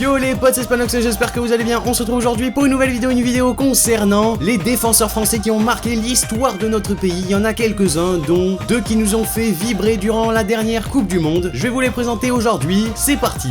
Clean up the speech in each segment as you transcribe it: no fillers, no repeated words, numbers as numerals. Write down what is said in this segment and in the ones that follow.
Yo les potes, c'est Spanox et j'espère que vous allez bien. On se retrouve aujourd'hui pour une nouvelle vidéo, concernant les défenseurs français qui ont marqué l'histoire de notre pays. Il y en a quelques-uns, dont deux qui nous ont fait vibrer durant la dernière Coupe du Monde. Je vais vous les présenter aujourd'hui, c'est parti.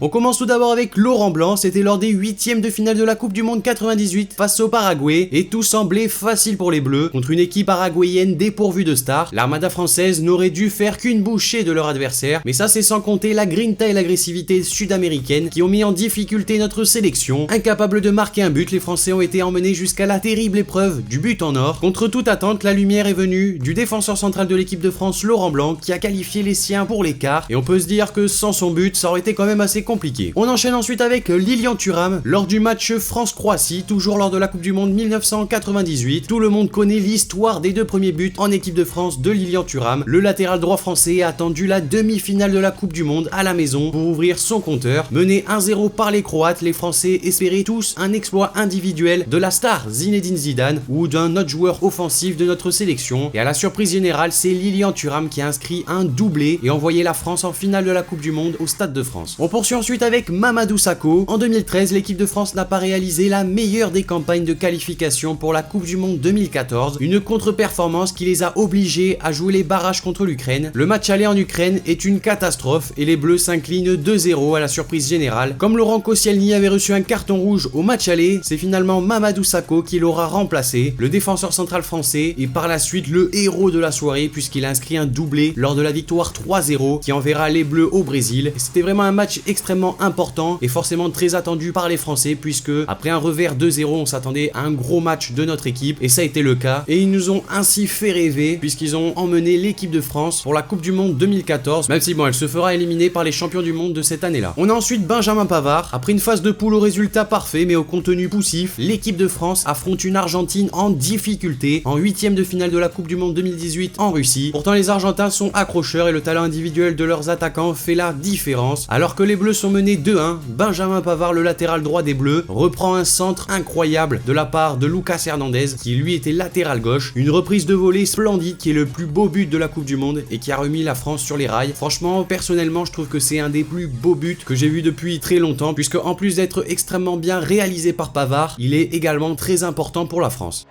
On commence tout d'abord avec Laurent Blanc, c'était lors des 8e de finale de la Coupe du Monde 98 face au Paraguay et tout semblait facile pour les Bleus. Contre une équipe paraguayenne dépourvue de stars, l'armada française n'aurait dû faire qu'une bouchée de leur adversaire, mais ça c'est sans compter la grinta et l'agressivité sud-américaine qui ont mis en difficulté notre sélection. Incapables de marquer un but, les Français ont été emmenés jusqu'à la terrible épreuve du but en or. Contre toute attente, la lumière est venue du défenseur central de l'équipe de France, Laurent Blanc, qui a qualifié les siens pour l'écart, et on peut se dire que sans son but, ça aurait été quand même assez compliqué. On enchaîne ensuite avec Lilian Thuram lors du match France-Croatie, toujours lors de la Coupe du Monde 1998. Tout le monde connaît l'histoire des deux premiers buts en équipe de France de Lilian Thuram. Le latéral droit français a attendu la demi-finale de la Coupe du Monde à la maison pour ouvrir son compteur. Mené 1-0 par les Croates, les Français espéraient tous un exploit individuel de la star Zinedine Zidane ou d'un autre joueur offensif de notre sélection. Et à la surprise générale, c'est Lilian Thuram qui a inscrit un doublé et envoyé la France en finale de la Coupe du Monde au Stade de France. On poursuit ensuite avec Mamadou Sakho. En 2013, l'équipe de France n'a pas réalisé la meilleure des campagnes de qualification pour la Coupe du Monde 2014, une contre-performance qui les a obligés à jouer les barrages contre l'Ukraine. Le match aller en Ukraine est une catastrophe et les Bleus s'inclinent 2-0 à la surprise générale. Comme Laurent Koscielny avait reçu un carton rouge au match aller, c'est finalement Mamadou Sakho qui l'aura remplacé, le défenseur central français, et par la suite le héros de la soirée puisqu'il a inscrit un doublé lors de la victoire 3-0 qui enverra les Bleus au Brésil. C'était vraiment un match extrêmement important et forcément très attendu par les Français puisque après un revers 2-0 on s'attendait à un gros match de notre équipe et ça a été le cas et ils nous ont ainsi fait rêver puisqu'ils ont emmené l'équipe de France pour la Coupe du Monde 2014, même si bon elle se fera éliminer par les champions du monde de cette année là. On a ensuite Benjamin Pavard. Après une phase de poule au résultat parfait mais au contenu poussif, l'équipe de France affronte une Argentine en difficulté en 8e de finale de la Coupe du Monde 2018 en Russie. Pourtant les Argentins sont accrocheurs et le talent individuel de leurs attaquants fait la différence. Alors que les Bleus sont menés 2-1, Benjamin Pavard, le latéral droit des Bleus, reprend un centre incroyable de la part de Lucas Hernandez qui lui était latéral gauche. Une reprise de volée splendide qui est le plus beau but de la Coupe du Monde et qui a remis la France sur les rails. Franchement, personnellement, je trouve que c'est un des plus beaux buts que j'ai vu depuis très longtemps puisque en plus d'être extrêmement bien réalisé par Pavard, il est également très important pour la France.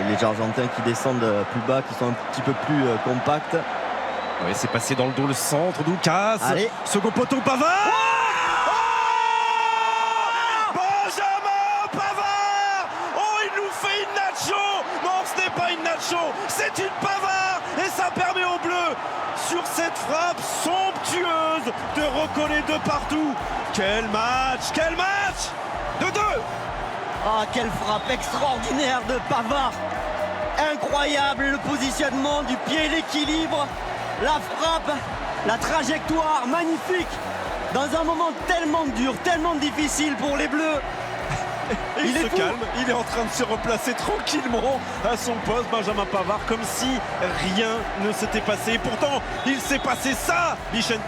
Les Argentins qui descendent plus bas, qui sont un petit peu plus compacts. Oui, c'est passé dans le dos le centre, Lucas. Allez. Second poteau, Pavard. C'est une Pavard et ça permet aux Bleus, sur cette frappe somptueuse, de recoller de partout. Quel match, quel match. 2-2. Ah, quelle frappe extraordinaire de Pavard. Incroyable le positionnement du pied, l'équilibre, la frappe, la trajectoire, magnifique. Dans un moment tellement dur, tellement difficile pour les Bleus. Et il se calme, il est en train de se replacer tranquillement à son poste, Benjamin Pavard, comme si rien ne s'était passé. Et pourtant, il s'est passé ça, Vicente.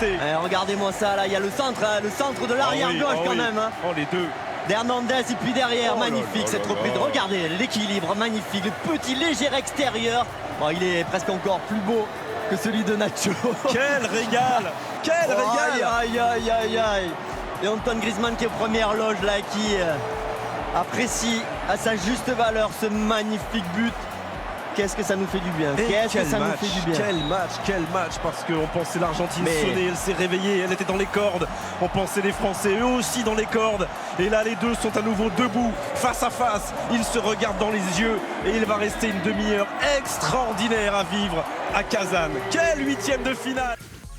Regardez-moi ça, là, il y a le centre de l'arrière-gauche quand même. Hein. Oh, les deux. D'Hernandez et puis derrière, magnifique cette reprise. Regardez l'équilibre, magnifique, le petit léger extérieur. Bon, il est presque encore plus beau que celui de Nacho. Quel régal, quel régal. Aïe, aïe, aïe, aïe. Et Antoine Griezmann qui est première loge là, qui apprécie à sa juste valeur ce magnifique but. Qu'est-ce que ça nous fait du bien. Qu'est-ce que ça nous fait du bien. Quel match, parce qu'on pensait l'Argentine sonner, elle s'est réveillée, elle était dans les cordes. On pensait les Français, eux aussi dans les cordes. Et là, les deux sont à nouveau debout, face à face. Ils se regardent dans les yeux et il va rester une demi-heure extraordinaire à vivre à Kazan. Quel 8e de finale.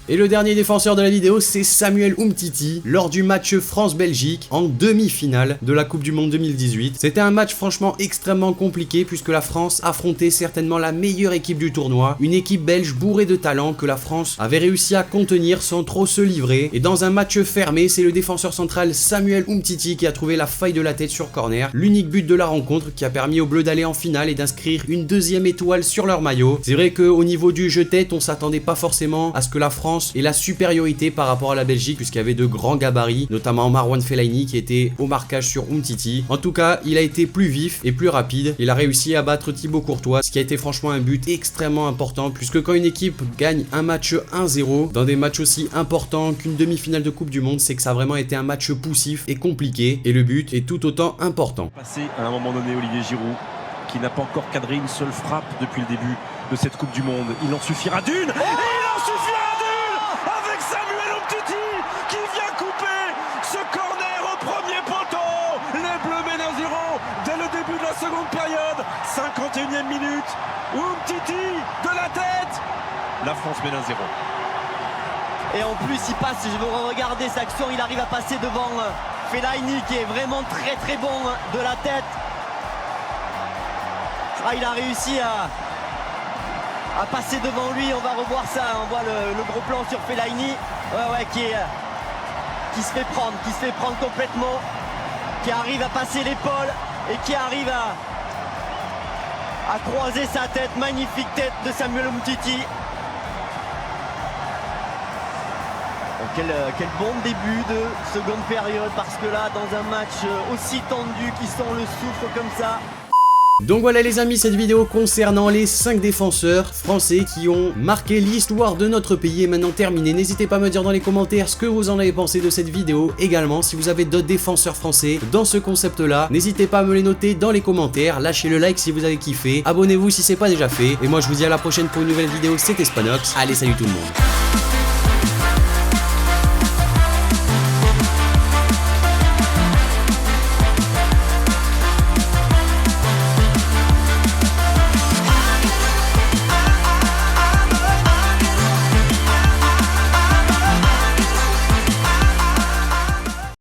Et le dernier défenseur de la vidéo, c'est Samuel Umtiti, lors du match France-Belgique en demi-finale de la Coupe du Monde 2018. C'était un match franchement extrêmement compliqué puisque la France affrontait certainement la meilleure équipe du tournoi, une équipe belge bourrée de talent que la France avait réussi à contenir sans trop se livrer. Et dans un match fermé, c'est le défenseur central Samuel Umtiti qui a trouvé la faille de la tête sur corner, l'unique but de la rencontre qui a permis aux Bleus d'aller en finale et d'inscrire une deuxième étoile sur leur maillot. C'est vrai qu'au niveau du jeu-tête, on s'attendait pas forcément à ce que la France France et la supériorité par rapport à la Belgique puisqu'il y avait de grands gabarits, notamment Marouane Fellaini qui était au marquage sur Umtiti. En tout cas, il a été plus vif et plus rapide. Il a réussi à battre Thibaut Courtois, ce qui a été franchement un but extrêmement important puisque quand une équipe gagne un match 1-0 dans des matchs aussi importants qu'une demi-finale de Coupe du Monde, c'est que ça a vraiment été un match poussif et compliqué et le but est tout autant important. Passé à un moment donné Olivier Giroud qui n'a pas encore cadré une seule frappe depuis le début de cette Coupe du Monde. Il en suffira d'une et il en suffira d'une avec Samuel Umtiti qui vient couper ce corner au premier poteau. Les Bleus mènent 1-0 dès le début de la seconde période. 51e minute. Umtiti de la tête. La France mène 1-0. Et en plus il passe, je veux regarder cette action, il arrive à passer devant Fellaini qui est vraiment très bon de la tête. Ah, il a réussi à passer devant lui, on va revoir ça, on voit le gros plan sur Fellaini, qui se fait prendre complètement, qui arrive à passer l'épaule et qui arrive à croiser sa tête, magnifique tête de Samuel Umtiti. Quel bon début de seconde période parce que là dans un match aussi tendu qui sent le souffle comme ça. Donc voilà les amis, cette vidéo concernant les 5 défenseurs français qui ont marqué l'histoire de notre pays est maintenant terminée. N'hésitez pas à me dire dans les commentaires ce que vous en avez pensé de cette vidéo. Également, si vous avez d'autres défenseurs français dans ce concept là, n'hésitez pas à me les noter dans les commentaires. Lâchez le like si vous avez kiffé, abonnez-vous si c'est pas déjà fait. Et moi je vous dis à la prochaine pour une nouvelle vidéo, c'était Spanox. Allez, salut tout le monde.